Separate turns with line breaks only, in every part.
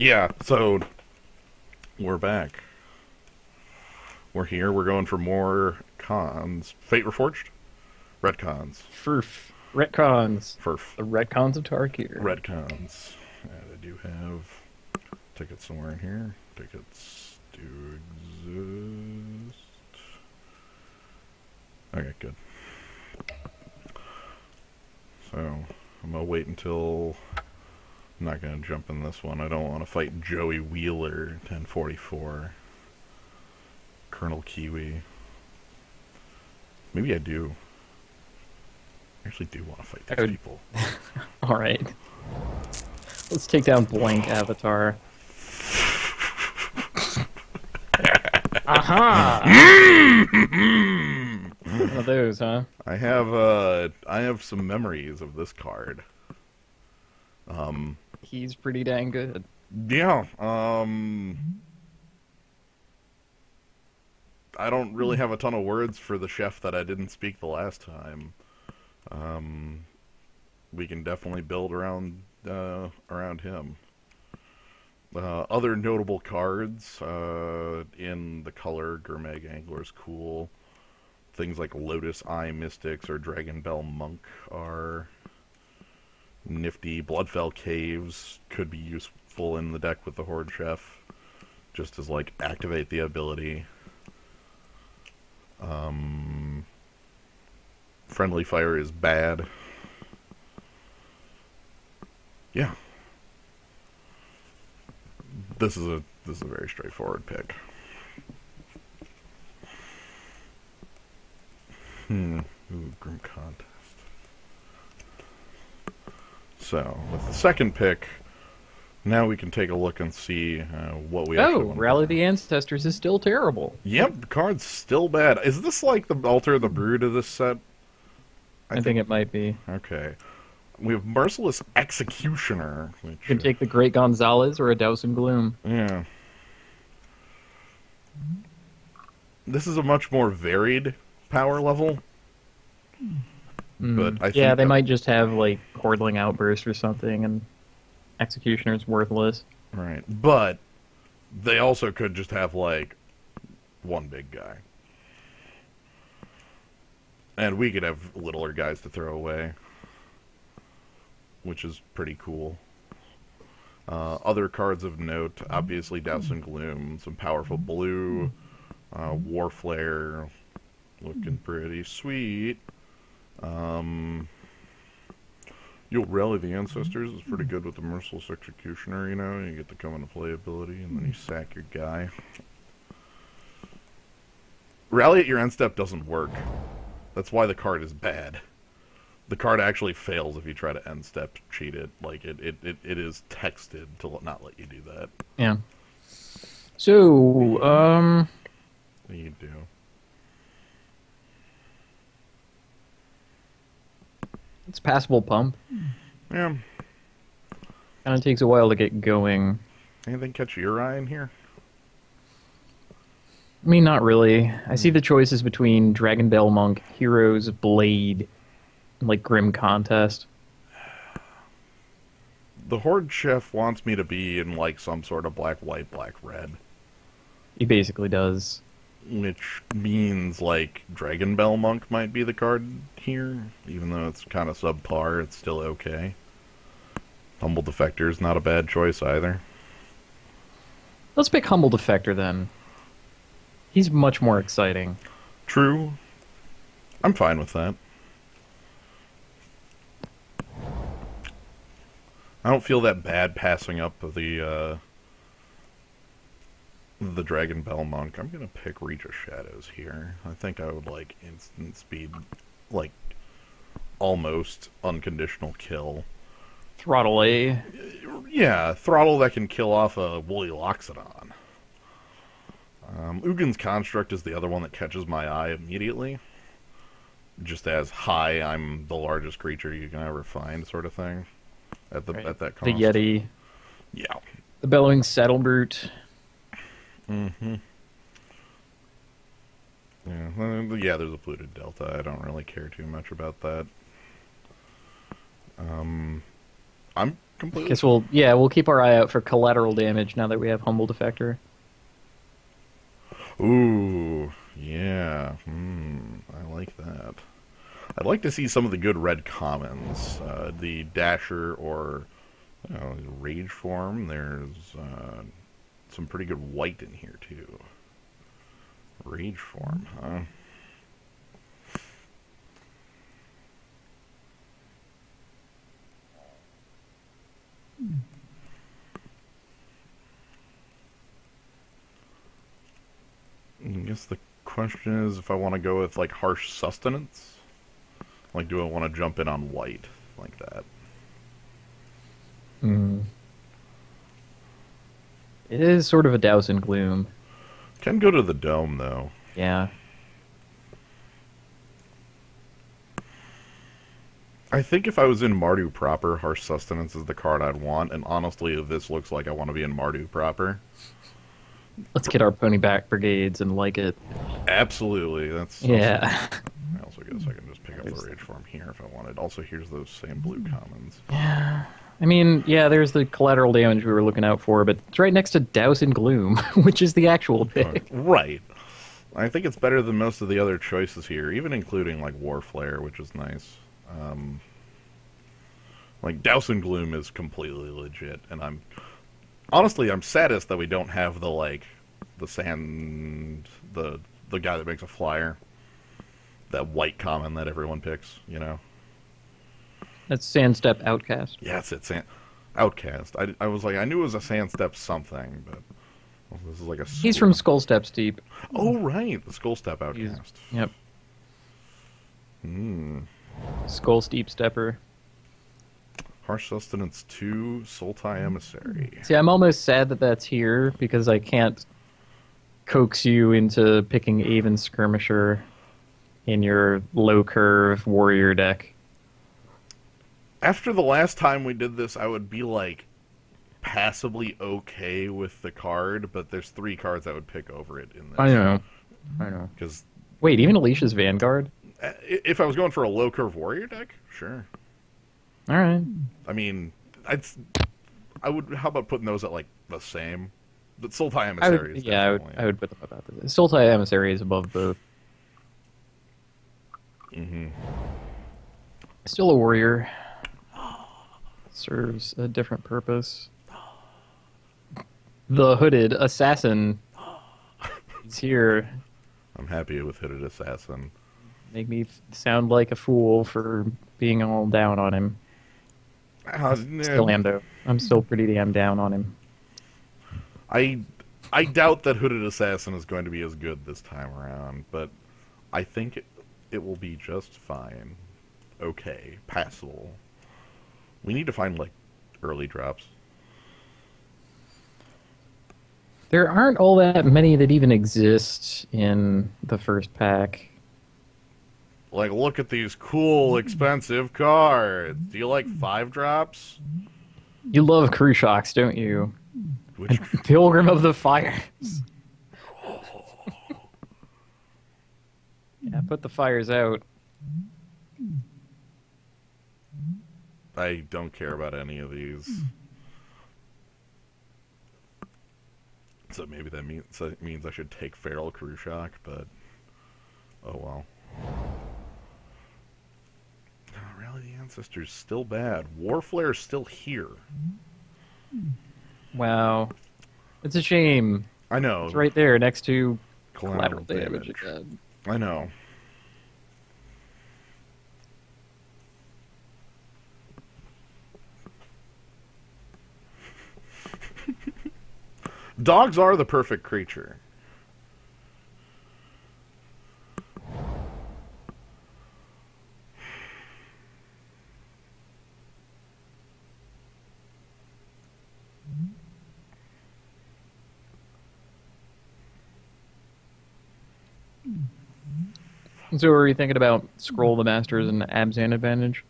Yeah, so we're back. We're here. We're going for more cons. Fate Reforged? Retcons.
Furf. Retcons.
Furf.
The retcons of Tarkir.
Retcons. And I do have tickets somewhere in here. Tickets do exist. Okay, good. So, I'm gonna wait until... I'm not gonna jump in this one. I don't want to fight Joey Wheeler, 1044. Colonel Kiwi. Maybe I do. I actually do want to fight these people.
Alright. Let's take down Blank Avatar. Aha! One of those, huh?
I have some memories of this card.
He's pretty dang good.
Yeah, I don't really have a ton of words for the chef that I didn't speak the last time. We can definitely build around him. Other notable cards in the color Gurmag Angler is cool. Things like Lotus Eye Mystics or Dragon Bell Monk are nifty. Bloodfell Caves could be useful in the deck with the Horde Chef, just as like activate the ability. Friendly Fire is bad. Yeah. This is a very straightforward pick. Ooh, Grim Contest. So, with the second pick, now we can take a look and see what we actually want to
Rally
do.
the Ancestors is still terrible.
Yep, the card's still bad. Is this like the Altar of the Brood of this set?
I think it might be.
Okay. We have Merciless Executioner, which...
You can take the Great Gonzalez or a Douse and Gloom.
Yeah. This is a much more varied power level. But I think
yeah, they might just have, like, Cordling Outburst or something, and Executioner's worthless.
Right. But they also could just have, like, one big guy. And we could have littler guys to throw away, which is pretty cool. Other cards of note, obviously Douse and Gloom, some powerful blue, Warflare, looking pretty sweet. You'll Rally the Ancestors is pretty good with the Merciless Executioner, you know, you get the come into play ability, and then you sack your guy. Rally at your end step doesn't work. That's why the card is bad. The card actually fails if you try to end step cheat it. Like, it is texted to not let you do that.
Yeah. So,
What do you do?
it's passable pump.
Yeah.
Kind of takes a while to get going.
Anything catch your eye in here?
I mean, not really. I see the choices between Dragon Bell Monk, Heroes, Blade, and, like, Grim Contest.
The Horde Chef wants me to be in, like, some sort of black-white, black-red.
He basically does.
Which means, like, Dragon Bell Monk might be the card here. Even though it's kind of subpar, it's still okay. Humble Defector's not a bad choice either.
Let's pick Humble Defector, then. He's much more exciting.
True. I'm fine with that. I don't feel that bad passing up the Dragon Bell Monk. I'm gonna pick Reach of Shadows here. I think I would like instant speed, like almost unconditional kill.
Throttle A.
Yeah, throttle that can kill off a Woolly Loxodon. Ugin's Construct is the other one that catches my eye immediately. Just as hi, I'm the largest creature you can ever find, sort of thing. At that cost.
The Yeti.
Yeah.
The Bellowing Saddlebrute.
Mm-hmm. Yeah, there's a Polluted Delta. I don't really care too much about that. I'm completely.
Guess we'll keep our eye out for collateral damage now that we have Humble Defector.
Ooh, yeah. I like that. I'd like to see some of the good red commons. The Dasher or Rage form. There's some pretty good white in here too. Rage form, huh? I guess the question is if I want to go with like harsh sustenance. Like, do I want to jump in on white like that?
It is sort of a douse in gloom.
Can go to the dome though.
Yeah.
I think if I was in Mardu proper, harsh sustenance is the card I'd want. And honestly, this looks like I want to be in Mardu proper.
Let's get our pony back brigades and like it.
Absolutely. That's
yeah.
I also guess I can just pick up the rage form here if I wanted. Also, here's those same blue commons.
Yeah. I mean, yeah, there's the collateral damage we were looking out for, but it's right next to Douse in Gloom, which is the actual pick.
Right. I think it's better than most of the other choices here, even including like War Flare, which is nice. Like Douse in Gloom is completely legit, and I'm saddest that we don't have the sand, the guy that makes a flyer, that white common that everyone picks, you know.
That's Sandstep Outcast.
Yeah, it's Outcast. I was like, I knew it was a Sandstep something, but this is like a.
He's from Skullstep Steep.
Oh right, the Skullstep Outcast.
Yep. Skull Steep Stepper.
Harsh Sustenance 2, Sultai Emissary.
See, I'm almost sad that that's here because I can't coax you into picking Aven Skirmisher in your low curve warrior deck.
After the last time we did this, I would be like passably okay with the card, but there's 3 cards I would pick over it in this.
I know. Because wait, even Alicia's Vanguard?
If I was going for a low curve warrior deck, sure.
All right.
I mean, I would. How about putting those at like the same? The Sultai Emissary is definitely.
I would put them about this. Sultai Emissary is above both. Still a warrior. Serves a different purpose. The Hooded Assassin is here.
I'm happy with Hooded Assassin.
Make me sound like a fool for being all down on him. Still am, though. I'm still pretty damn down on him.
I doubt that Hooded Assassin is going to be as good this time around, but I think it will be just fine. Okay, passable. We need to find, like, early drops.
There aren't all that many that even exist in the first pack.
Like, look at these cool, expensive cards. Do you like 5 drops?
You love crew shocks, don't you?
Which...
Pilgrim of the Fires. Yeah, put the fires out.
I don't care about any of these. So maybe that means I should take Feral Crew Shock, but oh well. Rally the Ancestors still bad. Warflare's still here.
Wow. It's a shame.
I know.
It's right there next to
collateral damage again. I know. Dogs are the perfect creature.
So are you thinking about Scroll the Masters and Abzan Advantage?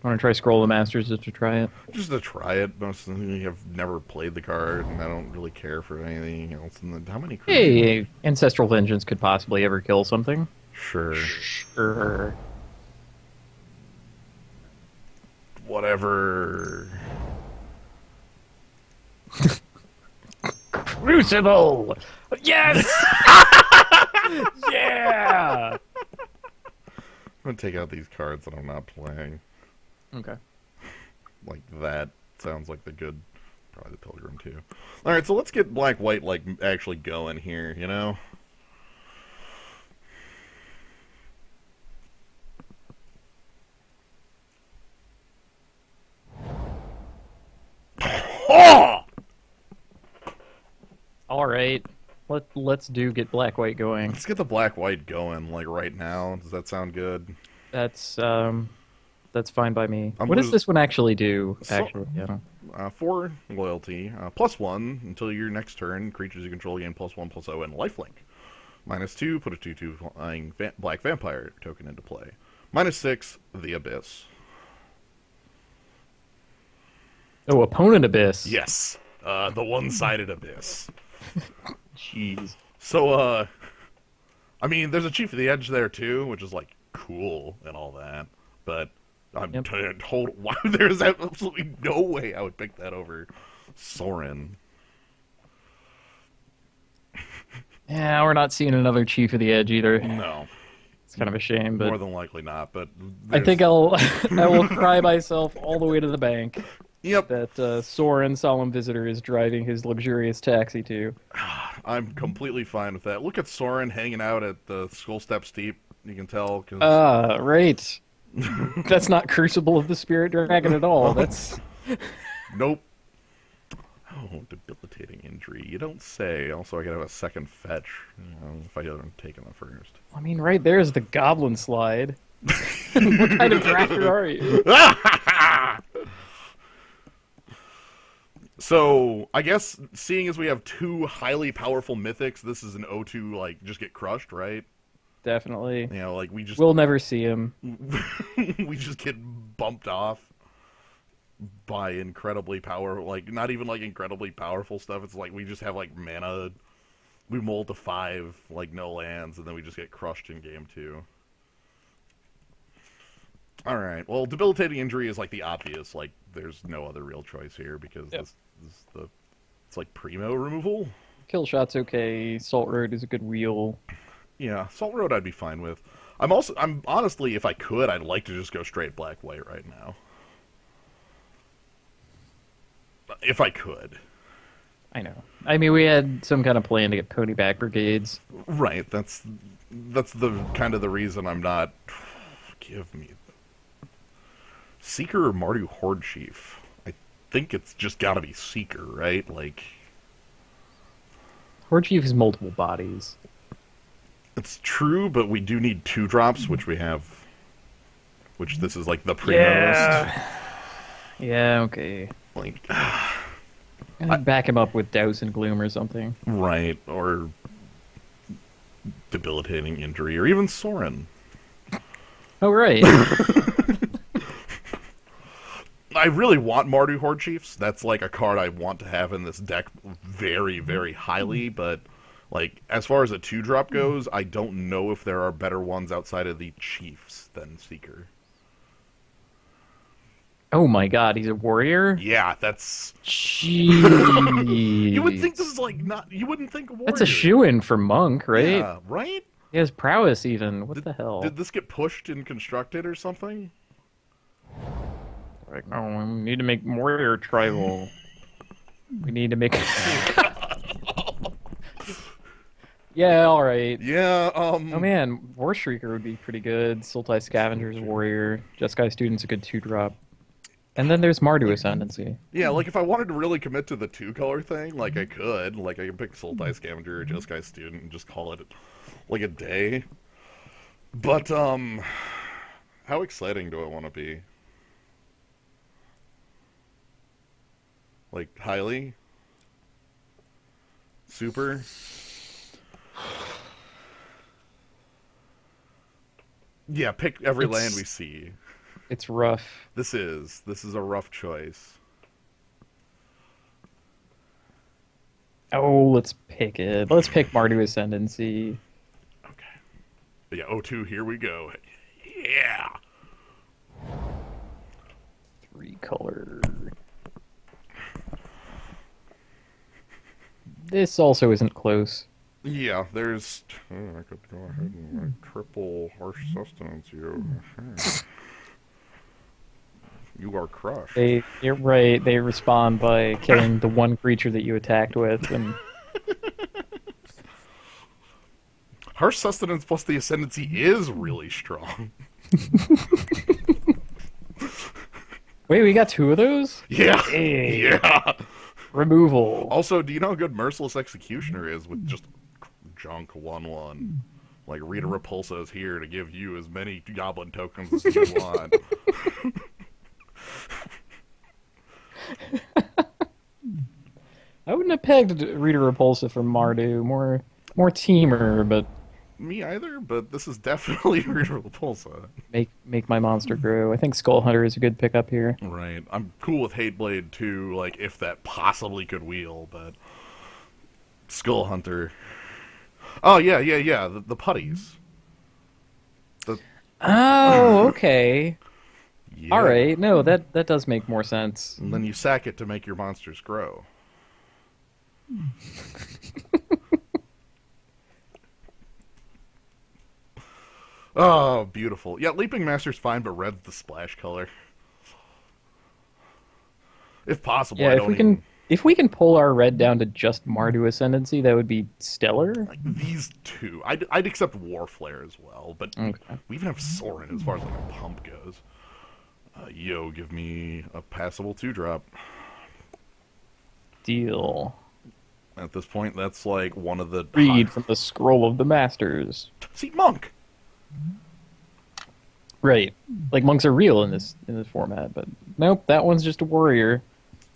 Want to try Scroll the Masters just to try it?
Just to try it. Mostly I've never played the card, and I don't really care for anything else. How many creatures?
Hey, Ancestral Vengeance could possibly ever kill something.
Sure.
Sure.
Whatever.
Crucible! Yes! Yeah!
I'm gonna take out these cards that I'm not playing.
Okay.
Like that sounds like the good. Probably the Pilgrim too. All right, so let's get black-white like actually going here. You know. Oh!
All right. Let's get black-white going.
Let's get the black-white going like right now. Does that sound good?
That's fine by me.
I'm
What does
lose-
this one actually do?
So-
Actually, yeah.
4 loyalty, +1 until your next turn. Creatures you control gain +1/+0 and lifelink. -2, put a 2/2 flying black vampire token into play. -6, the Abyss.
Oh, opponent abyss.
Yes, the one-sided Abyss.
Jeez.
So, I mean, there's a Chief of the Edge there too, which is like cool and all that, but I'm told why there's absolutely no way I would pick that over Sorin.
Yeah, we're not seeing another Chief of the Edge either.
No,
It's kind of a shame, but
more than likely not. But
I think I will cry myself all the way to the bank
Yep,
that Sorin Solemn Visitor is driving his luxurious taxi to.
I'm completely fine with that. Look at Sorin hanging out at the Skull Step Steep. You can tell. 'Cause...
Right. That's not Crucible of the Spirit Dragon at all. That's
Nope. Oh, debilitating injury. You don't say. Also, I gotta have a second fetch. You know, if I hadn't taken the first.
I mean, right there is the Goblin Slide. What kind of drafter are you?
So, I guess, seeing as we have 2 highly powerful mythics, this is an O2, like, just get crushed, right?
Definitely.
You know, like, we just...
We'll never see him.
we just get bumped off by incredibly like, not even, like, incredibly powerful stuff. It's like, we just have, like, mana. We mold to 5, like, no lands, and then we just get crushed in game 2. Alright, well, debilitating injury is, like, the obvious, like, there's no other real choice here, because this is it's like primo removal.
Kill shot's okay. Salt Road is a good wheel.
Yeah, Salt Road I'd be fine with. I'm honestly, if I could, I'd like to just go straight black-white right now. If I could.
I know. I mean, we had some kind of plan to get pony back brigades.
Right, that's the kind of the reason I'm not... Give me... Seeker or Mardu Horde Chief? I think it's just gotta be Seeker, right? Like...
Horde Chief is multiple bodies.
It's true, but we do need 2 drops, which we have... Which this is like the pre-most.
Yeah, okay.
Like...
Back him up with Douse and Gloom or something.
Right, or... Debilitating Injury, or even Sorin.
Oh, right.
I really want Mardu Horde Chiefs. That's like a card I want to have in this deck very, very highly, but like as far as a 2-drop goes, I don't know if there are better ones outside of the Chiefs than Seeker.
Oh my god, he's a warrior?
Yeah, that's...
Jeez.
You would think this is like not... You wouldn't think a warrior.
That's a shoo-in for Monk, right?
Yeah, right?
He has prowess even. What the hell?
Did this get pushed and constructed or something?
Like, oh, we need to make warrior tribal. We need to make... Yeah, alright.
Yeah,
Oh man, War Shrieker would be pretty good. Sultai Scavenger's warrior. Jeskai Student's a good 2-drop. And then there's Mardu Ascendancy.
Yeah, like if I wanted to really commit to the 2-color thing, like I could. Like I could pick Sultai Scavenger or Jeskai Student and just call it like a day. But, how exciting do I want to be? Like, highly? Super? Yeah, pick every land we see.
It's rough.
This is a rough choice.
Oh, let's pick it. Let's pick Mardu Ascendancy.
Okay. Yeah, O2, here we go. Yeah!
3-color. This also isn't close.
Yeah, there's... I could go ahead and triple harsh sustenance you. You are crushed.
You're right. They respond by killing the one creature that you attacked with, and
Harsh sustenance plus the ascendancy is really strong.
wait, we got two of those?
Yeah.
Hey.
Yeah.
Removal.
Also, do you know how good Merciless Executioner is with just junk 1/1? Like, Rita Repulsa is here to give you as many goblin tokens as you want.
I wouldn't have pegged Rita Repulsa from Mardu. More teamer, but
Me either, but this is definitely Rita Repulsa.
make my monster grow. I think Skull Hunter is a good pickup here.
Right. I'm cool with Hateblade too, like, if that possibly could wheel, but... Skull Hunter... Oh, yeah. The putties.
Oh, okay.
Yeah.
All right. No, that does make more sense.
And then you sack it to make your monsters grow. Oh, beautiful. Yeah, Leaping Master's fine, but red's the splash color. If possible,
Yeah,
I don't
if we can pull our red down to just Mardu Ascendancy, that would be stellar.
like these two. I'd accept Warflare as well, but
Okay.
we even have Sorin as far as like a pump goes. Yo, give me a passable 2-drop.
Deal.
At this point, that's like one of the...
Read from the Scroll of the Masters.
See, Monk!
Right. Like monks are real in this format, but nope, that one's just a warrior.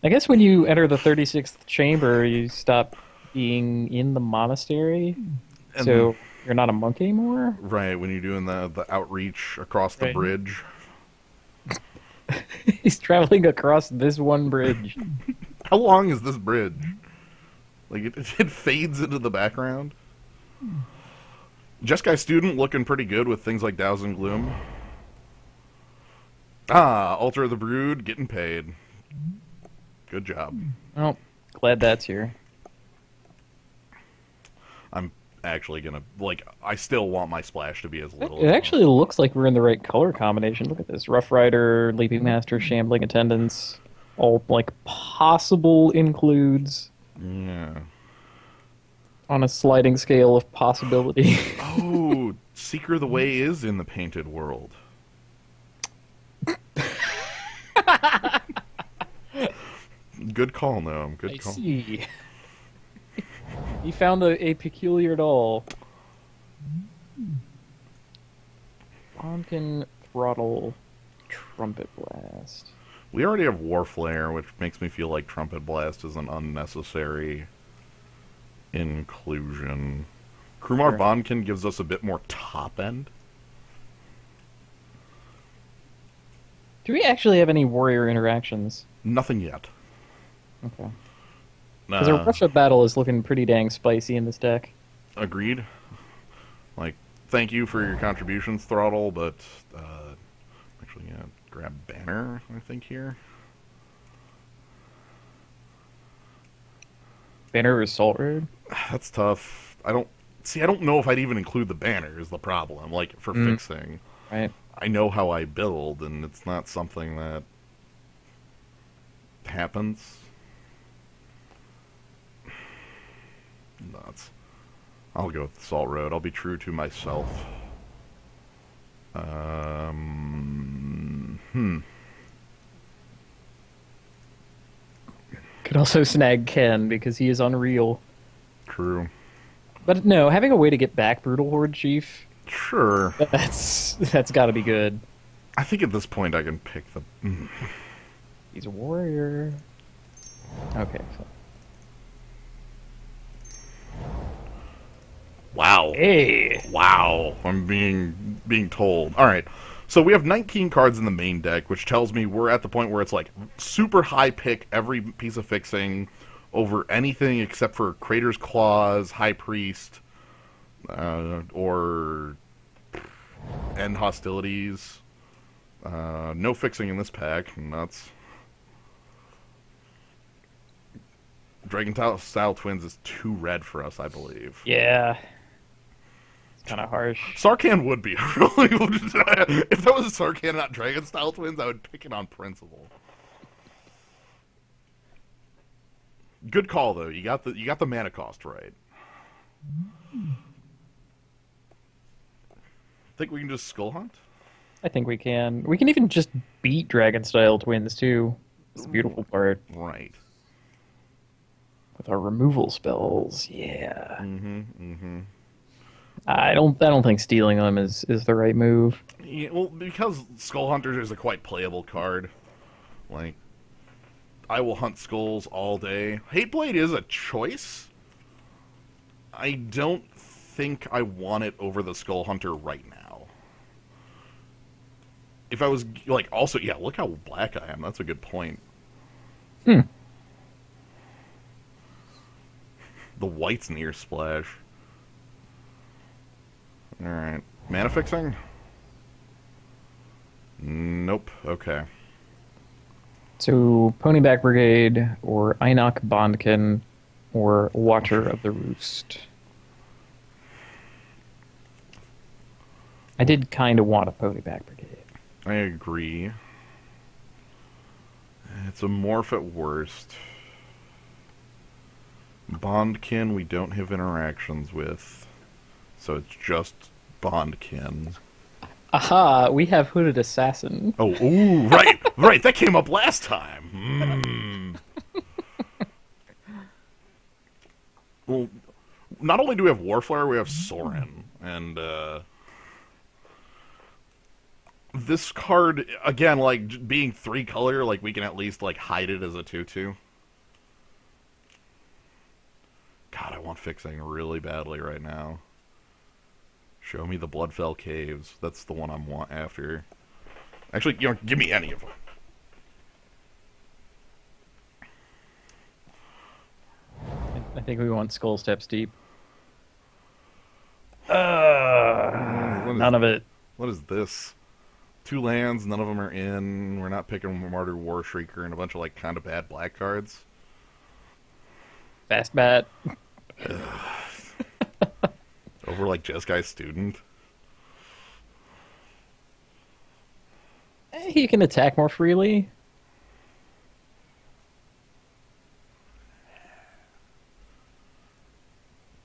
I guess when you enter the 36th chamber, you stop being in the monastery,
And
so you're not a monk anymore?
right, when you're doing the outreach across the
Right.
bridge.
He's traveling across this one bridge.
How long is this bridge? Like, it fades into the background. Jeskai Student looking pretty good with things like Dows and Gloom. Ah, Altar of the Brood getting paid. Good job.
Well, glad that's here.
I'm actually gonna, like, I still want my splash to be as little
It
as
actually looks like we're in the right color combination. Look at this. Rough Rider, Leaping Master, Shambling Attendants. All, like, possible includes
possible. Yeah.
on a sliding scale of possibility.
Oh, Seeker of the Way is in the painted world. Good call, Noam. Good
I
call.
see. He found a peculiar doll. Pumpkin Throttle Trumpet Blast.
We already have Warflare, which makes me feel like Trumpet Blast is an unnecessary inclusion. Krumar
Sure.
Bonkin gives us a bit more top end.
Do we actually have any warrior interactions?
Nothing yet.
Okay. Because our
Uh,
Russia battle is looking pretty dang spicy in this deck.
agreed. Like, thank you for your contributions, Throttle, but actually, yeah, grab Banner, I think, here.
Banner Assault Road?
That's tough. I don't know if I'd even include the Banner is the problem, like, for fixing.
Right.
I know how I build, and it's not something that happens. Nuts. I'll go with the Salt Road. I'll be true to myself.
Could also snag Ken because he is unreal.
True.
But no, having a way to get back Brutal Horde Chief,
Sure.
that's got to be good.
I think at this point I can pick the...
He's a warrior. Okay. So.
Wow.
Hey.
Wow. I'm being told. Alright. So we have 19 cards in the main deck, which tells me we're at the point where it's like super high pick every piece of fixing over anything except for Crater's Claws, High Priest, or End Hostilities. No fixing in this pack. Nuts. Dragon Style Twins is too red for us, I believe.
Yeah. It's kind of harsh.
Sarkhan would be really. If that was a Sarkhan, not Dragon Style Twins, I would pick it on principle. Good call though. You got the mana cost right. Think we can just skull hunt?
I think we can. We can even just beat Dragon Style Twins too. It's the beautiful part.
Right.
With our removal spells, yeah.
Mm-hmm.
I don't think stealing them is the right move.
Yeah, well, because Skull Hunter is a quite playable card. Like, I will hunt skulls all day. Hateblade is a choice. I don't think I want it over the Skull Hunter right now. If I was, like, also, yeah, look how black I am. That's a good point.
Hmm.
The white's near splash. Alright. Mana fixing? Nope. Okay.
So, Ponyback Brigade, or Einok Bondkin, or Watcher of the Roost. I did kind of want a Ponyback Brigade.
I agree. It's a morph at worst. Bondkin we don't have interactions with, so it's just Bondkin.
Aha! We have Hooded Assassin.
Oh, ooh, right, right. That came up last time. Well, not only do we have Warflare, we have Sorin, and this card again, like being 3-color, like we can at least like hide it as a 2/2. God, I want fixing really badly right now. Show me the Bloodfell Caves. That's the one I'm after. Actually, you know, give me any of them.
I think we want Skull Steps Deep. None of it.
What is this? 2 lands, none of them are in. We're not picking Martyr War Shrieker and a bunch of like kind of bad black cards.
Fast Bat.
Over like Jeskai Student.
He can attack more freely.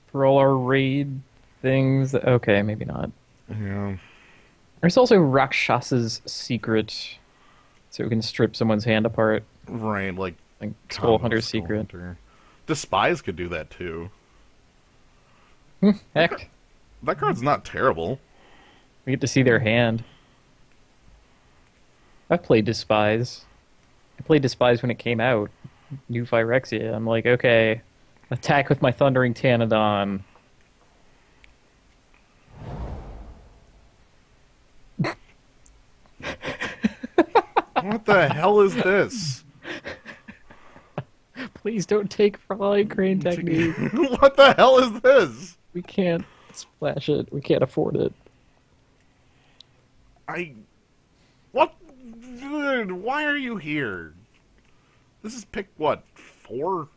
For all our raid things. Okay, maybe not.
Yeah.
There's also Rakshasa's Secret, so we can strip someone's hand apart.
Right, like
Skull Hunter's Secret.
Hunter. Despise could do that too.
Heck.
That card's not terrible.
We get to see their hand. I've played Despise. I played Despise when it came out. New Phyrexia. I'm like, okay, attack with my Thundering Tanadon.
What the hell is this?
Please don't take Flying Crane Technique.
What the hell is this?
We can't splash it. We can't afford it.
What? Dude, why are you here? This is pick, what, 4?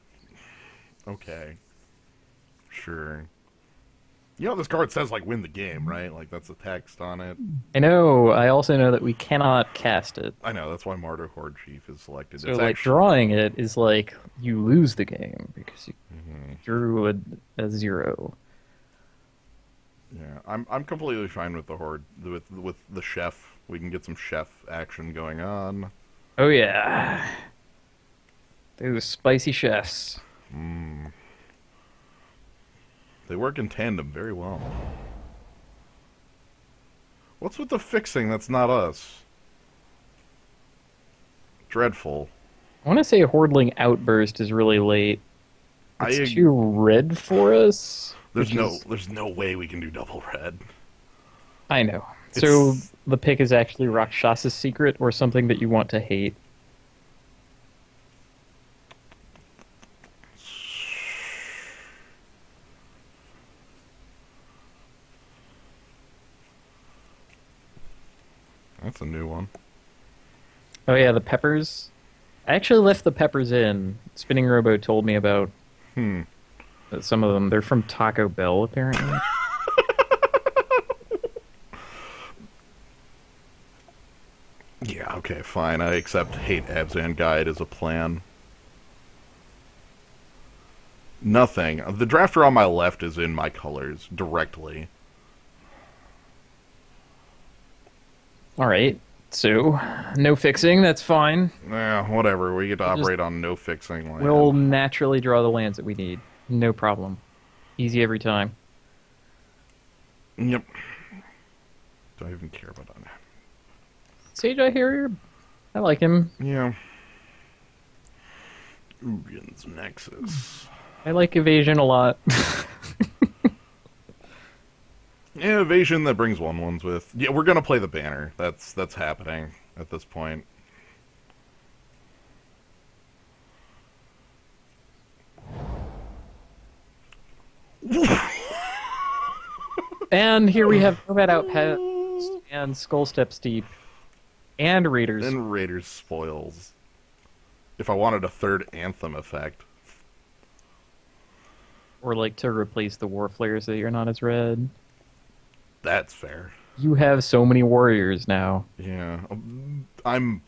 Okay. Sure. You know this card says, like, win the game, right? Like, that's the text on it.
I know. I also know that we cannot cast it.
I know, that's why Martyr Horde Chief is selected.
So,
it's
like,
actually...
drawing it is like you lose the game because you drew a 0.
Yeah, I'm completely fine with the Horde, with the Chef. We can get some Chef action going on.
Oh, yeah. Those spicy chefs.
They work in tandem very well. What's with the fixing that's not us? Dreadful.
I want to say Hordling Outburst is really late. It's too red for us.
There's no way we can do double red.
I know. So the pick is actually Rakshasa's Secret or something that you want to hate.
That's a new one.
Oh yeah, the peppers. I actually left the peppers in. Spinning Robo told me about
Hmm.
some of them. They're from Taco Bell, apparently.
Yeah, okay, fine. I accept hate Abzan Guide as a plan. Nothing. The drafter on my left is in my colors directly.
All right. So, no fixing. That's fine.
Whatever. We get to
We'll just
operate on no fixing land.
we'll naturally draw the lands that we need. No problem. Easy every time.
Yep. Don't even care about that.
Sage Eye Harrier. I like him.
Yeah. Ugin's Nexus.
I like evasion a lot.
Yeah, evasion that brings 1/1s with. Yeah, we're gonna play the banner. That's happening at this point.
And here we have Nomad Outpost and Skull Step Steep and Raiders.
And Raiders spoils. If I wanted a third Anthem effect.
Or like to replace the War Flares that you're not as red.
That's fair.
You have so many warriors now.
Yeah. I'm...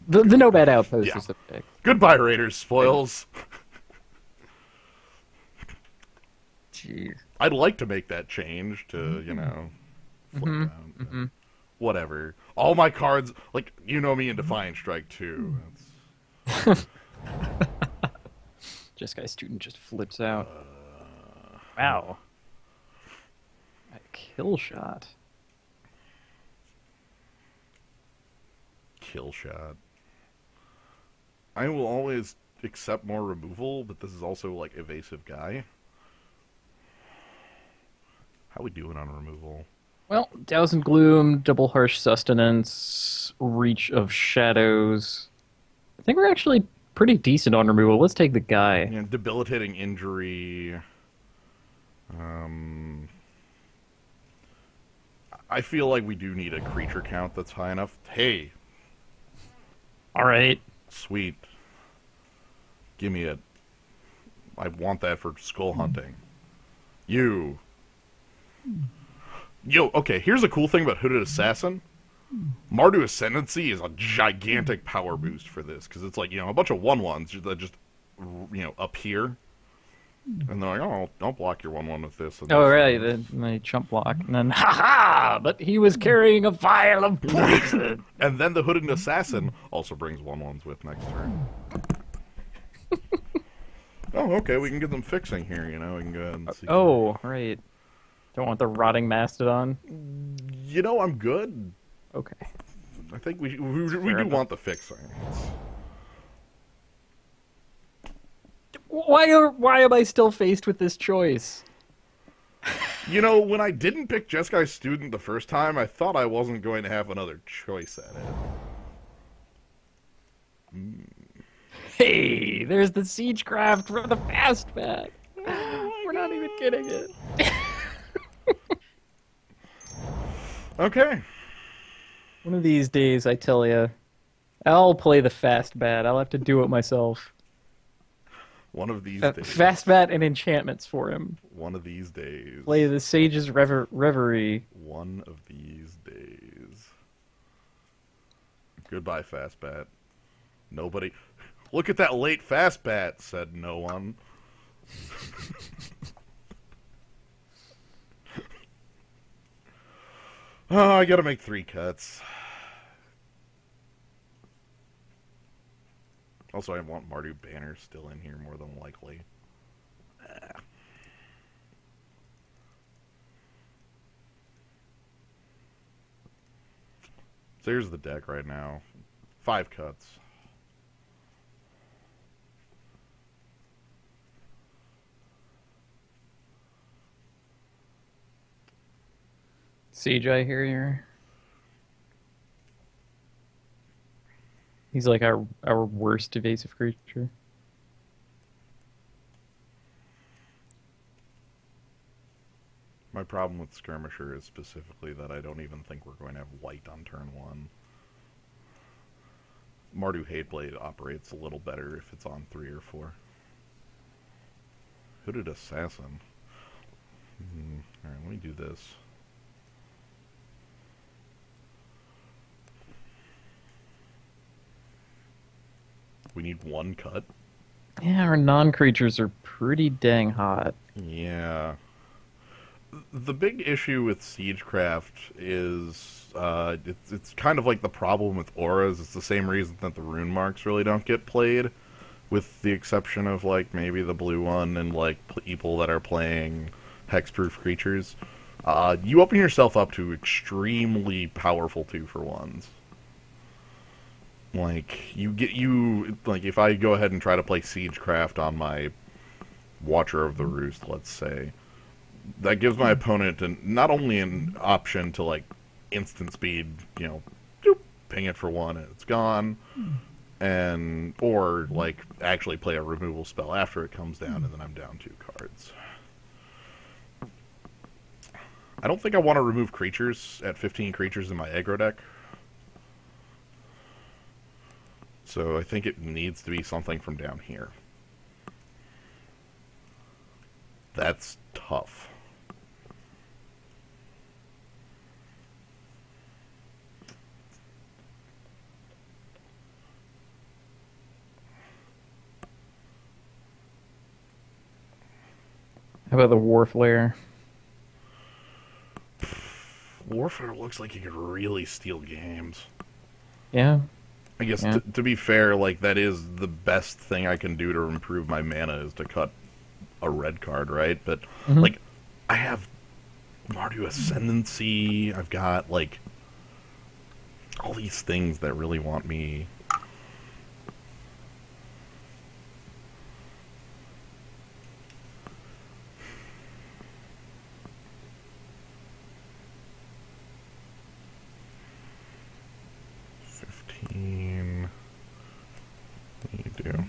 The Nomad Outpost
Yeah.
is the pick.
Goodbye, Raiders spoils.
Jeez.
I'd like to make that change to, you know, flip around. Whatever. All my cards, like, you know me in Defiant Strike too.
Jeskai Student just flips out. Wow. A kill shot.
Kill shot. I will always accept more removal, but this is also, like, evasive guy. How we doing on removal?
Well, Douse and Gloom, Double Harsh Sustenance, Reach of Shadows. I think we're actually pretty decent on removal. Let's take the guy.
Yeah, debilitating injury. I feel like we do need a creature count that's high enough. Hey,
All right.
sweet. Give me it. I want that for skull hunting. You. Yo, okay, here's a cool thing about Hooded Assassin. Mardu Ascendancy is a gigantic power boost for this, because it's like, you know, a bunch of 1/1s that just, you know, appear. And they're like, oh, don't block your 1/1 with this. And
Oh,
this
right.
and this.
My chump block. And then, ha-ha! But he was carrying a vial of poison.
And then the Hooded Assassin also brings 1/1s with next turn. Oh, okay, we can get them fixing here, you know, we can go ahead and see.
Oh, right. Don't want the rotting mastodon.
You know, I'm good.
Okay.
I think we do
enough.
want the fixing.
Why am I still faced with this choice?
You know, when I didn't pick Jeskai Student the first time, I thought I wasn't going to have another choice at it.
Hey, there's the Siegecraft for the fastback. We're not even getting it.
Okay.
One of these days, I tell you, I'll play the fastbat. I'll have to do it myself.
One of these days.
Fastbat and enchantments for him.
One of these days.
Play the Sage's Reverie.
One of these days. Goodbye, Fastbat. Nobody... Look at that late Fastbat, said no one. Oh, I gotta make 3 cuts. Also, I want Mardu Banner still in here more than likely. So here's the deck right now. 5 cuts.
Siege Eye Harrier. He's like our worst evasive creature.
My problem with Skirmisher is specifically that I don't even think we're going to have white on turn 1. Mardu Hateblade operates a little better if it's on 3 or 4. Hooded Assassin. Alright, let me do this. We need 1 cut.
Yeah, our non-creatures are pretty dang hot.
Yeah. The big issue with Siegecraft is it's kind of like the problem with auras. It's the same reason that the rune marks really don't get played, with the exception of like maybe the blue one and like people that are playing hexproof creatures. You open yourself up to extremely powerful 2-for-1s. Like like if I go ahead and try to play Siegecraft on my Watcher of the Roost, let's say, that gives my opponent not only an option to like instant speed, doop, ping it for 1 and it's gone, or like actually play a removal spell after it comes down and then I'm down 2 cards. I don't think I want to remove creatures at 15 creatures in my aggro deck. So I think it needs to be something from down here. That's tough.
How about the Warflare?
Warfare looks like you could really steal games.
Yeah.
I guess
Yeah.
to be fair, like that is the best thing I can do to improve my mana is to cut a red card, right? But like I have Mardu Ascendancy, I've got like all these things that really want me. You do.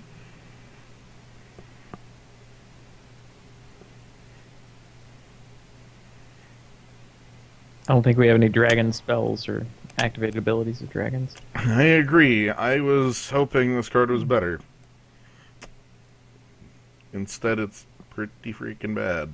I don't think we have any dragon spells or activated abilities of dragons.
I agree. I was hoping this card was better. Instead, it's pretty freaking bad.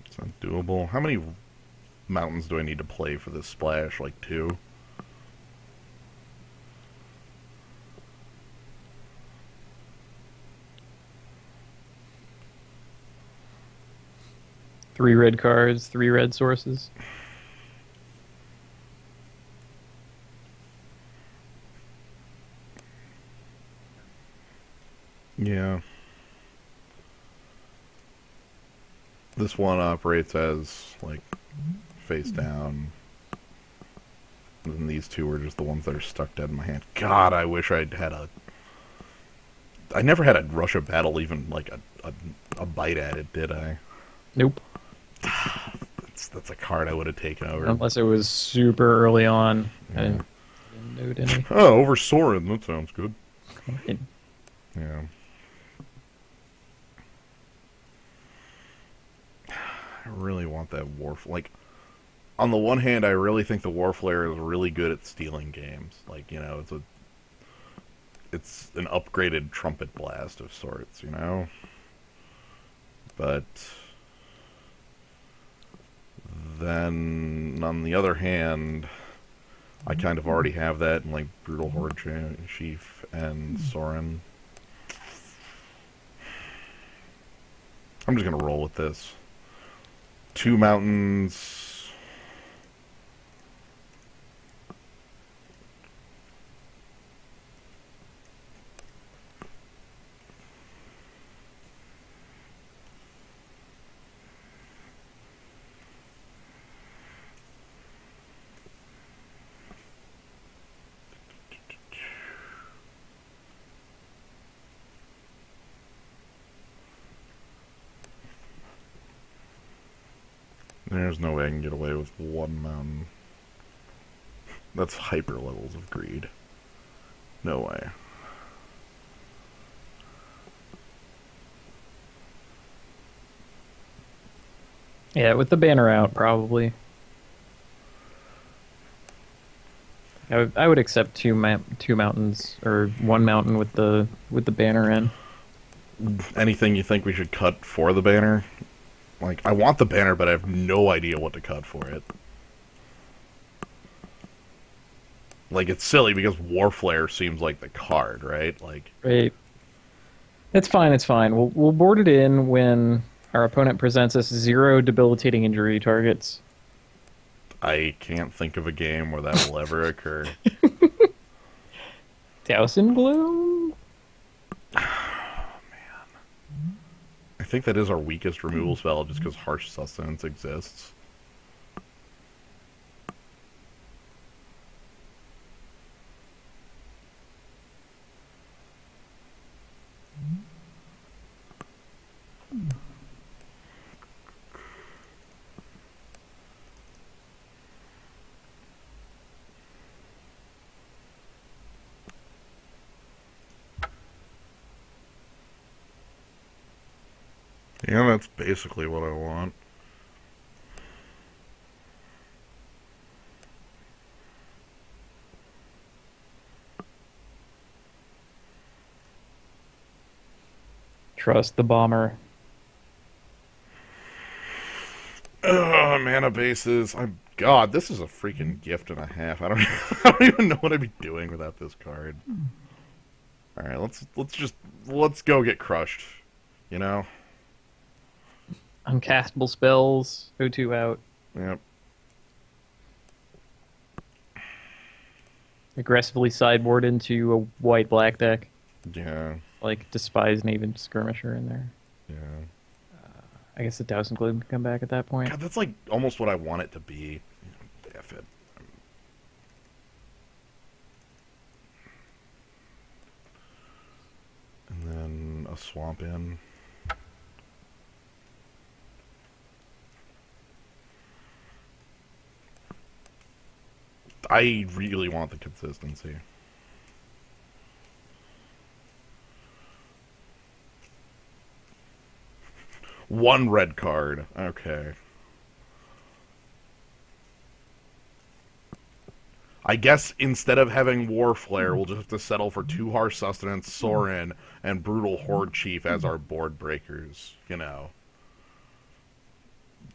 It's not doable. How many mountains do I need to play for this splash? Like 2?
Three red cards, 3 red sources.
Yeah. This one operates as, like, face down. And these 2 are just the ones that are stuck dead in my hand. God, I wish I'd had a... I never had a Rush of Battle even, like, a bite at it, did I?
Nope.
That's a card I would have taken over.
Unless it was super early on.
Yeah.
I didn't note any.
Oh, over Sorin. That sounds good.
It-
Yeah. I really want that like, on the one hand, I really think the Warflare is really good at stealing games. Like, it's an upgraded Trumpet Blast of sorts, But then, on the other hand, I kind of already have that in, like, Brutal Horde Chief and Sorin. I'm just gonna roll with this. 2 mountains. There's no way I can get away with 1 mountain. That's hyper levels of greed. No way.
Yeah, with the banner out, probably. I would accept two mountains or one mountain with the banner in.
Anything you think we should cut for the banner? Like, I want the banner, but I have no idea what to cut for it. Like, it's silly because Warflare seems like the card, right? Like,
Right. It's fine. It's fine. We'll board it in when our opponent presents us 0 debilitating injury targets.
I can't think of a game where that will ever occur.
Douse in Bloom?
I think that is our weakest removal spell just because Harsh Sustenance exists. Yeah, that's basically what I want.
Trust the bomber.
Mana bases. God, this is a freaking gift and a half. I don't I don't even know what I'd be doing without this card. Alright, let's go get crushed. You know?
Uncastable spells. O2 out.
Yep.
Aggressively sideboard into a white-black deck.
Yeah.
Like, Despise Naven Skirmisher in there.
Yeah.
I guess the Douse and Gloom can come back at that point.
God, that's like almost what I want it to be. F it. And then a swamp in. I really want the consistency. One red card. Okay. I guess instead of having Warflare, we'll just have to settle for 2 Harsh Sustenance, Sorin, and Brutal Horde Chief as our board breakers. You know.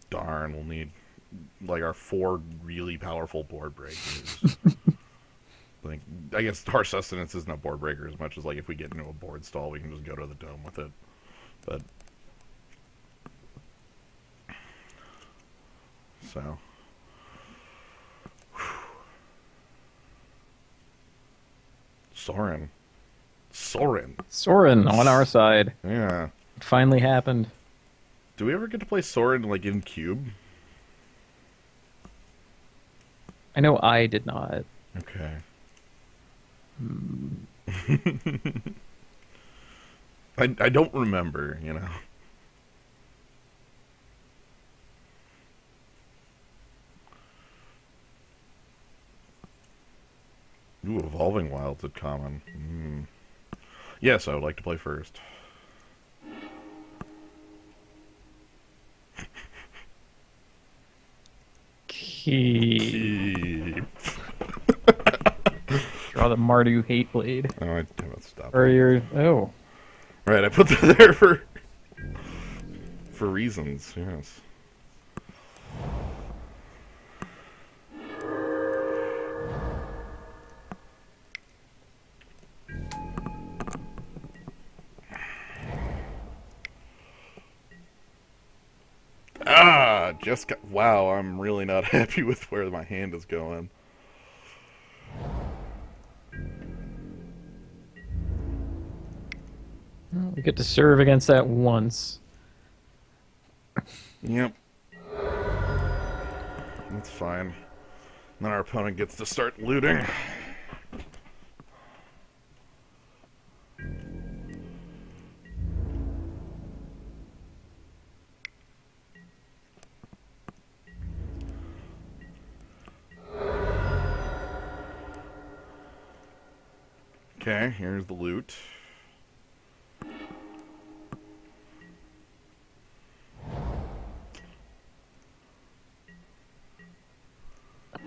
Darn, we'll need like our 4 really powerful board breakers. Like, I guess Harsh Sustenance isn't a board breaker as much as like if we get into a board stall, we can just go to the dome with it. But so. Sorin.
Sorin on our side.
Yeah.
It finally happened.
Do we ever get to play Sorin like in Cube?
I know I did not.
Okay. I don't remember, you know. Ooh, Evolving Wilds at common. Yes, I would like to play first.
Keep. Draw the Mardu Hate Blade.
Oh, I haven't stopped.
Or your... Oh.
Right, I put that there for reasons, yes. Just got... Wow, I'm really not happy with where my hand is going.
We get to serve against that once.
Yep. That's fine. Then our opponent gets to start looting. Okay, here's the loot.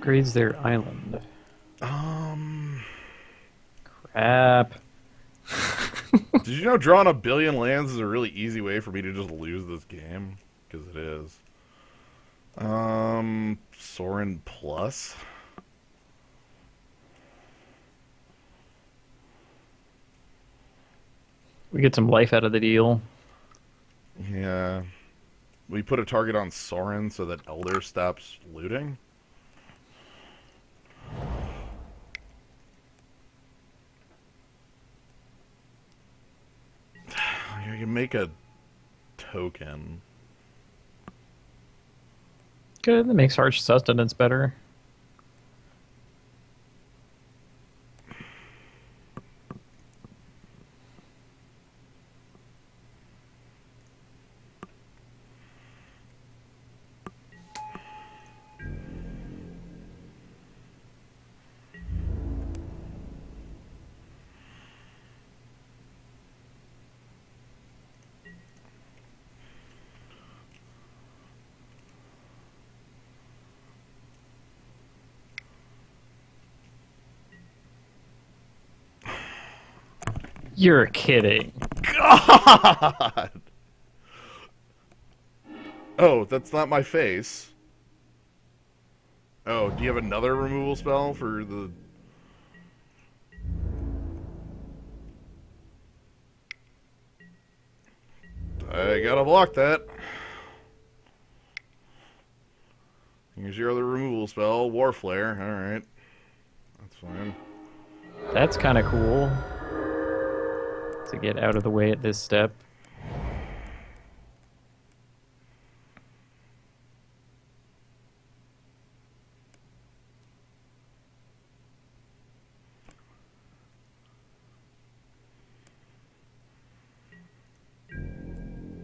upgrades their island?
Um,
Crap.
did you know drawing 1,000,000,000 lands is a really easy way for me to just lose this game? Because it is. Sorin Plus.
We get some life out of the deal.
Yeah. We put a target on Sorin so that Elder stops looting. You can make a token.
Good, that makes harsh sustenance better. You're kidding.
God! Oh, that's not my face. Oh, do you have another removal spell for the... I gotta block that. Here's your other removal spell, War Flare. Alright. That's fine.
That's kind of cool. To get out of the way at this step.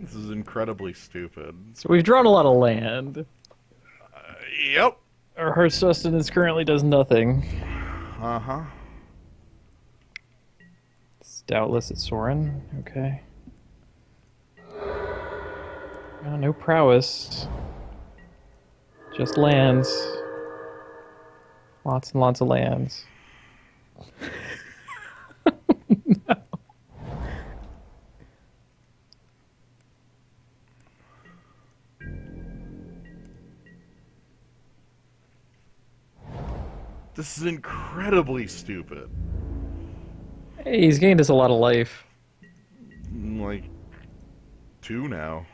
This is incredibly stupid.
So we've drawn a lot of land.
Yep.
Our harsh sustenance currently does nothing.
Uh-huh.
Doubtless it's Sorin. Okay. No prowess. Just lands. Lots and lots of lands. No.
This is incredibly stupid.
Hey, he's gained us a lot of life.
Like, 2 now.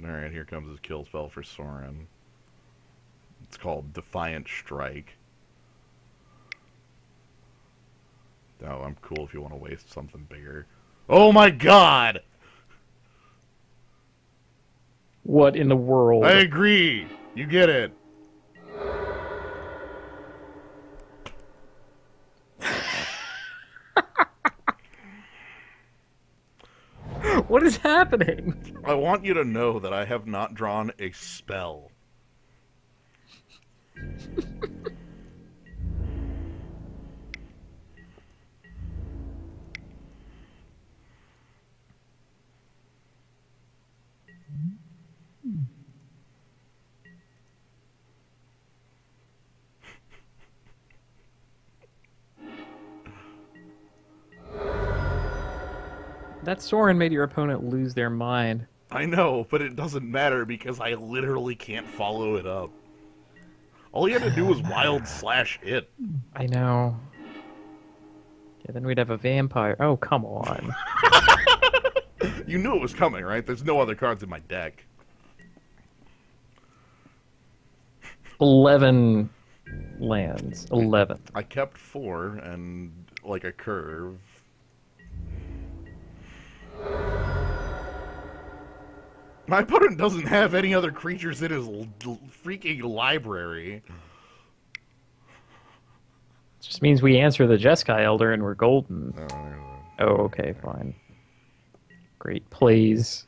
Alright, here comes his kill spell for Sorin. It's called Defiant Strike. Oh, I'm cool if you want to waste something bigger. Oh my god!
What in the world?
I agree! You get it!
What is happening?
I want you to know that I have not drawn a spell.
That Sorin made your opponent lose their mind.
I know, but it doesn't matter because I literally can't follow it up. All he had to do was wild slash it.
I know. Yeah, then we'd have a vampire. Oh, come on.
You knew it was coming, right? There's no other cards in my deck.
11 lands. 11.
I kept 4 and like a curve. My opponent doesn't have any other creatures in his freaking library.
Just means we answer the Jeskai Elder and we're golden.
Oh,
Oh, okay, fine. Great plays.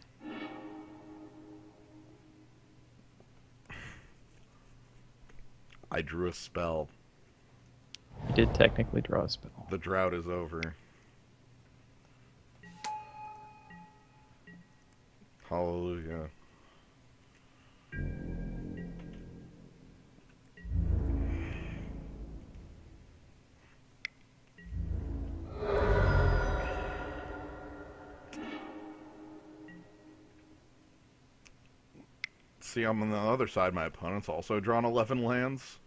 I drew a spell.
You did technically draw a spell.
The drought is over. Hallelujah. see, I'm on the other side. My opponent's also drawn 11 lands.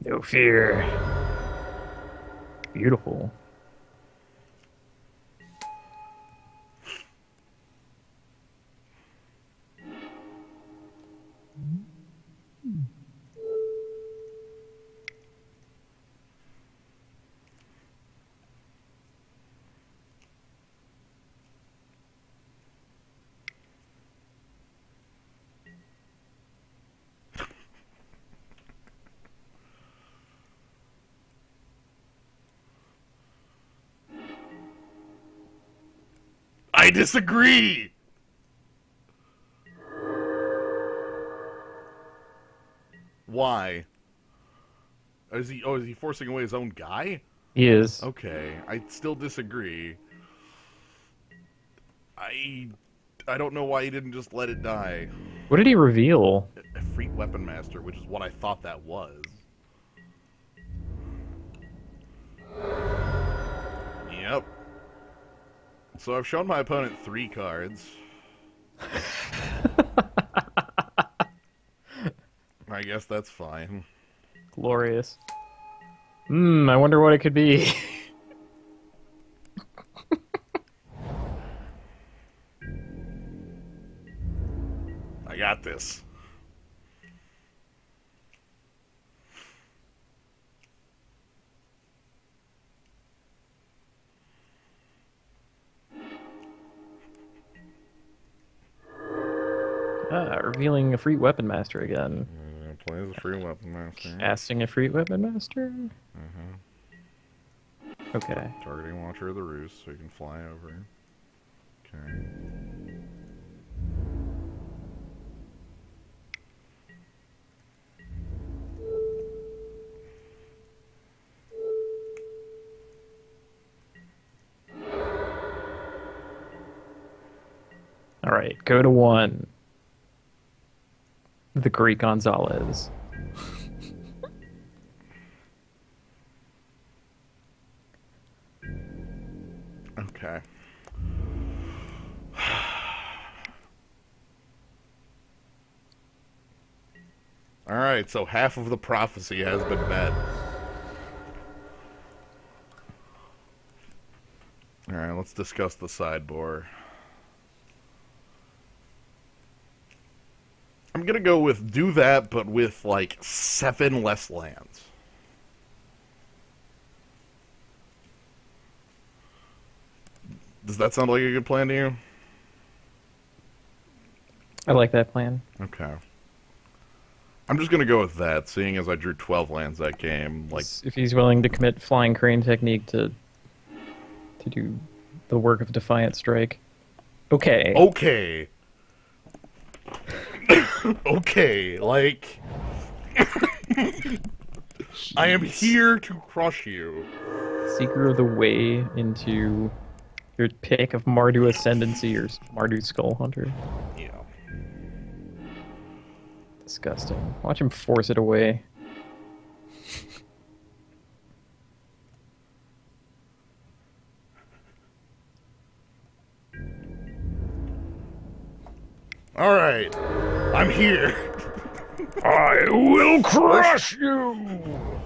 No fear. Beautiful.
I disagree! Why? Is he forcing away his own guy?
He is.
Okay, I still disagree. I don't know why he didn't just let it die.
What did he reveal?
A Freak Weapon Master, which is what I thought that was. Yep. So I've shown my opponent 3 cards. I guess that's fine.
Glorious. I wonder what it could be.
I got this.
Revealing a free weapon master again.
Plays a free weapon master.
Casting a free weapon master? Okay.
Targeting Watcher of the Roost so you can fly over. Okay.
Alright, go to 1. The Greek Gonzalez.
Okay. Alright, so half of the prophecy has been met. Alright, let's discuss the sideboard. I'm gonna go with do that, but with, like, 7 less lands. Does that sound like a good plan to you?
I like that plan.
Okay. I'm just gonna go with that, seeing as I drew 12 lands that game. Like,
If he's willing to commit Flying Crane technique to do the work of Defiant Strike. Okay.
okay. Okay, like... I am here to crush you.
Seeker of the Way into your pick of Mardu Ascendancy or Mardu Skull Hunter.
Yeah.
Disgusting. Watch him force it away.
Alright. I'm here.
I will crush you!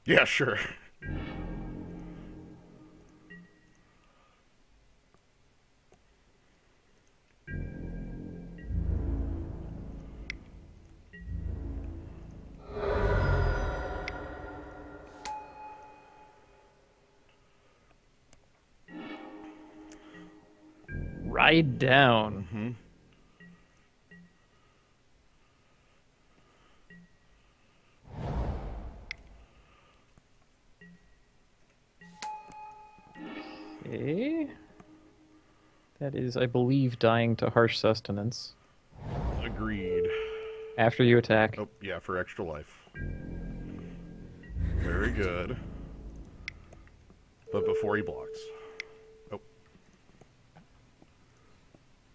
Yeah, sure.
Ride down.
Mm-hmm.
Okay. That is, I believe, dying to harsh sustenance.
Agreed.
After you attack.
Oh, yeah, for extra life. Very good. But before he blocks. Oh.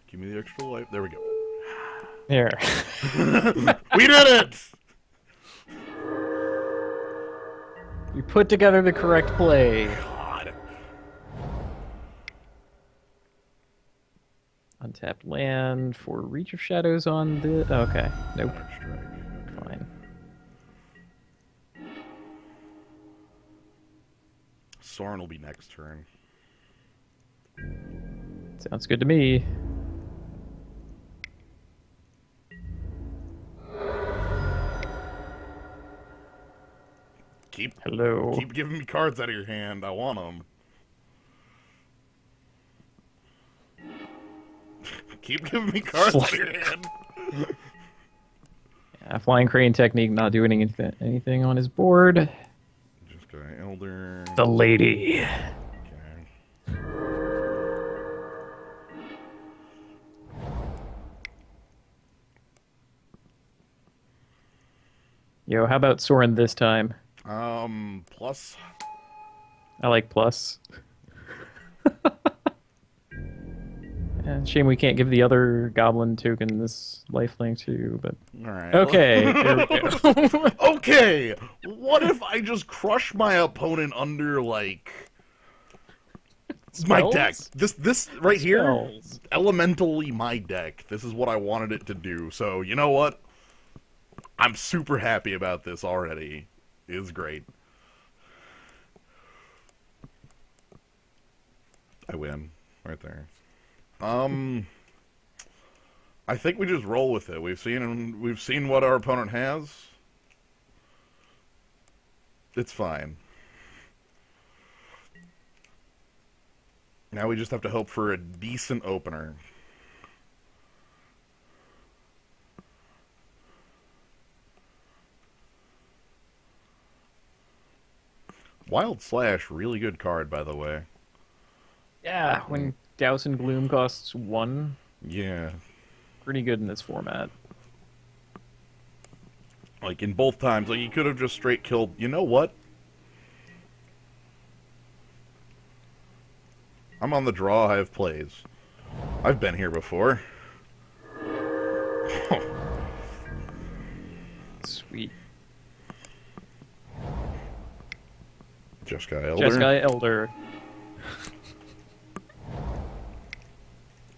Give me the extra life. There we go.
Here.
We did it!
We put together the correct play.
God.
Untapped land for Reach of Shadows on the... Okay. Nope.
Strike.
Fine.
Soren will be next turn.
Sounds good to me. Hello.
Keep giving me cards out of your hand. I want them. Keep giving me cards out of your hand.
Yeah, Flying Crane technique not doing anything on his board.
Just got an Elder.
The lady.
Okay.
Yo, how about Soren this time?
Plus.
I like plus. And shame we can't give the other goblin token this lifelink too, but...
Alright.
Okay, there we go.
Okay! What if I just crush my opponent under, like... my deck. This right here, elementally my deck. This is what I wanted it to do. So, you know what? I'm super happy about this already. It is great. I win. Right there. I think we just roll with it. We've seen what our opponent has. It's fine. Now we just have to hope for a decent opener. Wild Slash, really good card, by the way.
Yeah, when Gauss and Gloom costs 1.
Yeah.
Pretty good in this format.
Like, in both times, like, you could have just straight killed... You know what? I'm on the draw, I have plays. I've been here before.
Sweet.
Jeskai Elder.
Jeskai Elder.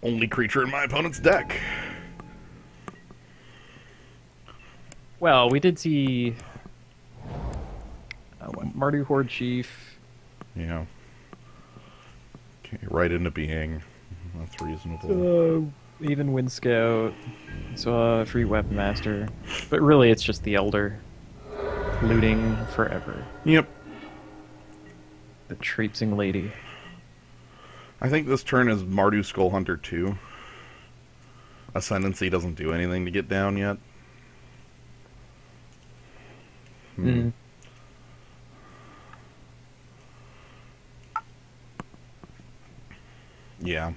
Only creature in my opponent's deck.
Well, we did see... Mardu Horde Chief.
Yeah. Okay, right into being. That's reasonable.
Even Wind Scout. Saw Free Weapon Master. But really, it's just the Elder. Looting forever.
Yep.
The traipsing lady.
I think this turn is Mardu Skull Hunter 2. Ascendancy doesn't do anything to get down yet. Yeah.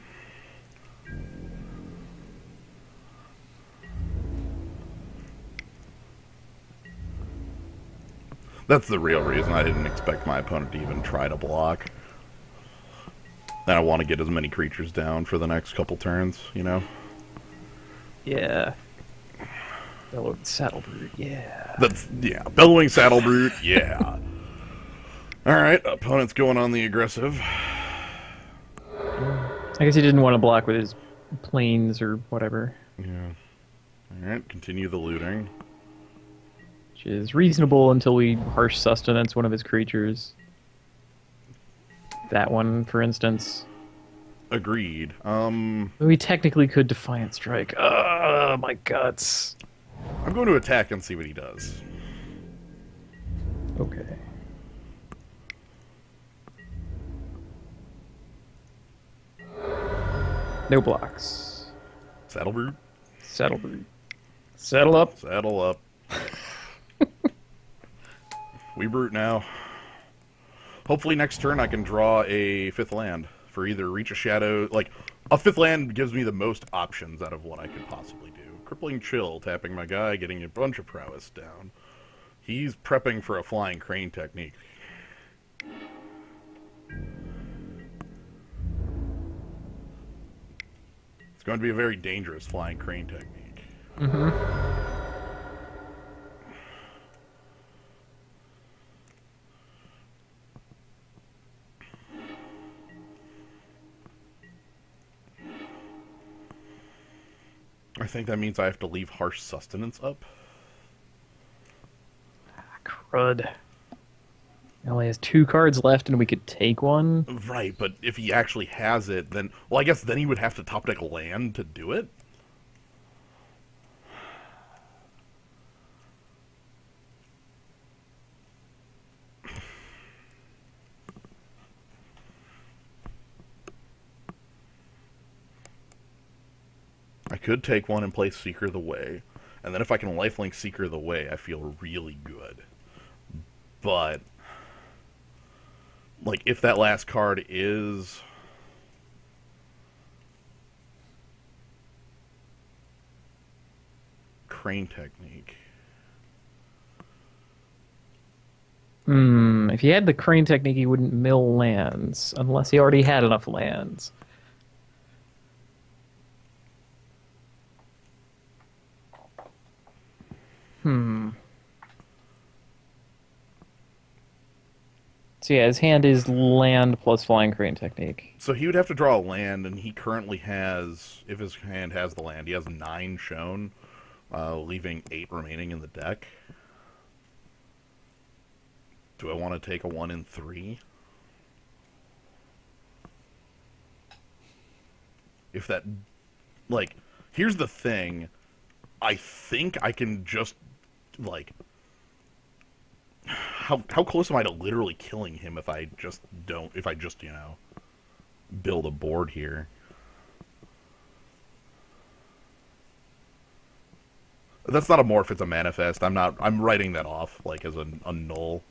That's the real reason I didn't expect my opponent to even try to block. And I want to get as many creatures down for the next couple turns, you know?
Yeah. Bellowing Saddle Brute, yeah.
Yeah. Bellowing Saddle Brute, yeah. Alright, opponent's going on the aggressive.
I guess he didn't want to block with his planes or whatever.
Yeah. Alright, continue the looting.
Which is reasonable until we harsh sustenance one of his creatures. That one, for instance.
Agreed.
We technically could Defiant Strike. My guts.
I'm going to attack and see what he does.
Okay. No blocks.
Saddle Brute?
Saddle Brute. Saddle up.
Saddle up. We brute now. Hopefully next turn I can draw a 5th land for either Reach of Shadow. Like, a 5th land gives me the most options out of what I could possibly do. Crippling Chill, tapping my guy, getting a bunch of prowess down. He's prepping for a Flying Crane technique. It's going to be a very dangerous Flying Crane technique.
Mm-hmm.
I think that means I have to leave Harsh Sustenance up.
Crud. He only has 2 cards left, and we could take one.
Right, but if he actually has it, then... Well, I guess then he would have to top deck land to do it? I could take one and play Seeker the Way. And then if I can lifelink Seeker the Way, I feel really good. But... like, if that last card is... Crane Technique.
If he had the Crane Technique, he wouldn't mill lands, unless he already had enough lands. So yeah, his hand is land plus Flying Crane Technique.
So he would have to draw a land, and he currently has, if his hand has the land, he has 9 shown, leaving 8 remaining in the deck. Do I want to take a 1 in 3? If that... like, here's the thing. I think I can just, like... How close am I to literally killing him if I just don't... if I just, you know, build a board here? That's not a morph, it's a manifest. I'm writing that off, like, as a null.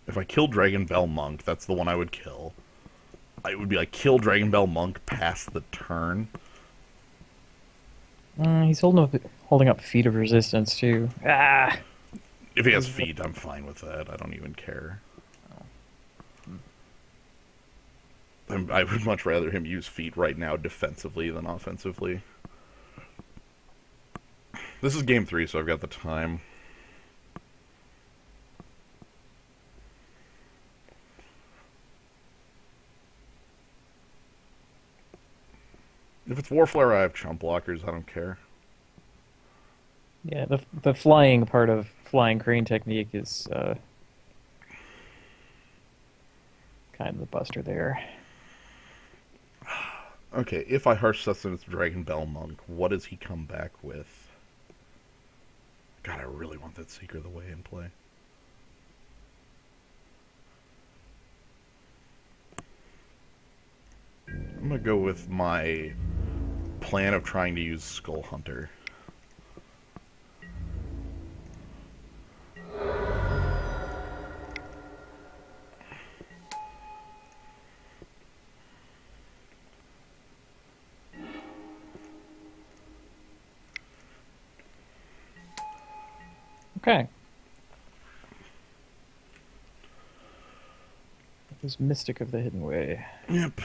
If I kill Dragon Bell Monk, that's the one I would kill. It would be like, kill Dragon Bell Monk past the turn.
He's holding up Feet of Resistance, too. Ah!
If he has feet, I'm fine with that. I don't even care. I would much rather him use feet right now defensively than offensively. This is game 3, so I've got the time. If it's Warflare, I have chump blockers. I don't care.
Yeah, the flying part of Flying Crane Technique is kind of the buster there.
Okay, if I Harsh Sustenance Dragon Bell Monk, what does he come back with? God, I really want that Seeker of the Way in play. I'm gonna go with my plan of trying to use Skull Hunter.
Okay. This Mystic of the Hidden Way.
Yep.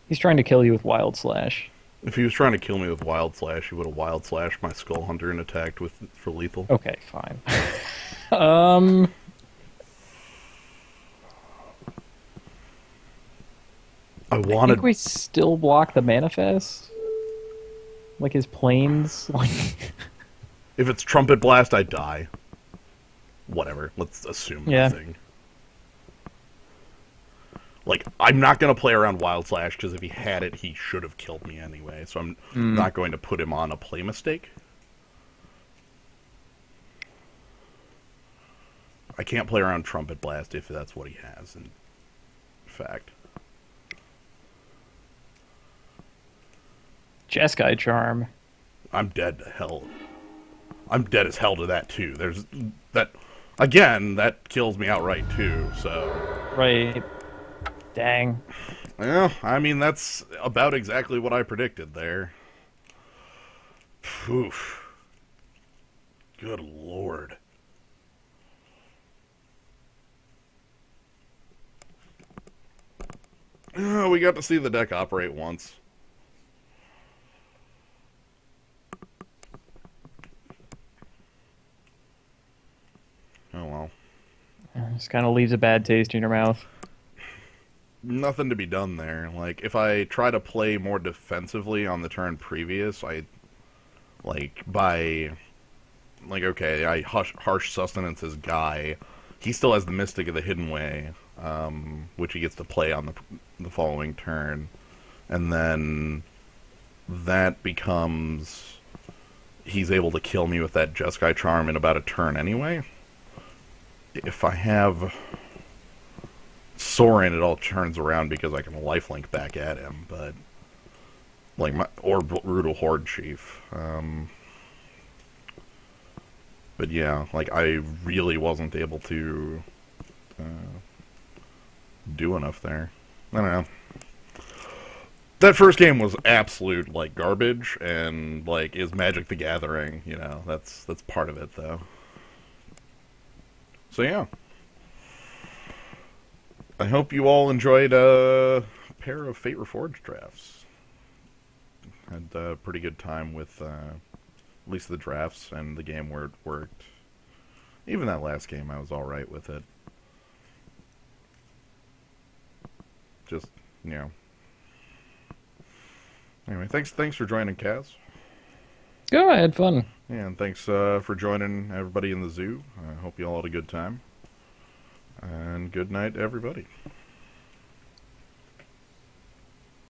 He's trying to kill you with Wild Slash.
If he was trying to kill me with Wild Slash, he would have Wild Slashed my Skull Hunter and attacked for lethal.
Okay, fine.
I
I think we still block the Manifest? Like his planes? Like...
If it's Trumpet Blast, I die. Whatever. Let's assume nothing. Like, I'm not going to play around Wild Slash, because if he had it, he should have killed me anyway. So I'm not going to put him on a play mistake. I can't play around Trumpet Blast if that's what he has, in fact.
Jeskai Charm.
I'm dead to hell. I'm dead as hell to that, too. There's that... Again, that kills me outright, too, so...
Right. Dang.
Yeah, I mean, that's about exactly what I predicted there. Oof. Good lord. Oh, we got to see the deck operate once. Oh well.
Just kind of leaves a bad taste in your mouth.
Nothing to be done there. Like, if I try to play more defensively on the turn previous, okay, I harsh sustenance his guy. He still has the Mystic of the Hidden Way, which he gets to play on the following turn. And then that becomes... He's able to kill me with that Jeskai Charm in about a turn anyway. If I have Sorin, it all turns around because I can lifelink back at him, but... or Brutal Horde Chief. But yeah, I really wasn't able to do enough there. I don't know. That first game was absolute, garbage, and, is Magic the Gathering, that's part of it, though. So yeah. I hope you all enjoyed a pair of Fate Reforged drafts. Had a pretty good time with at least the drafts and the game where it worked. Even that last game, I was alright with it. Just, Anyway, thanks for joining, Kaz.
Oh, I had fun.
Yeah, and thanks for joining everybody in the zoo. I hope you all had a good time. And good night, everybody.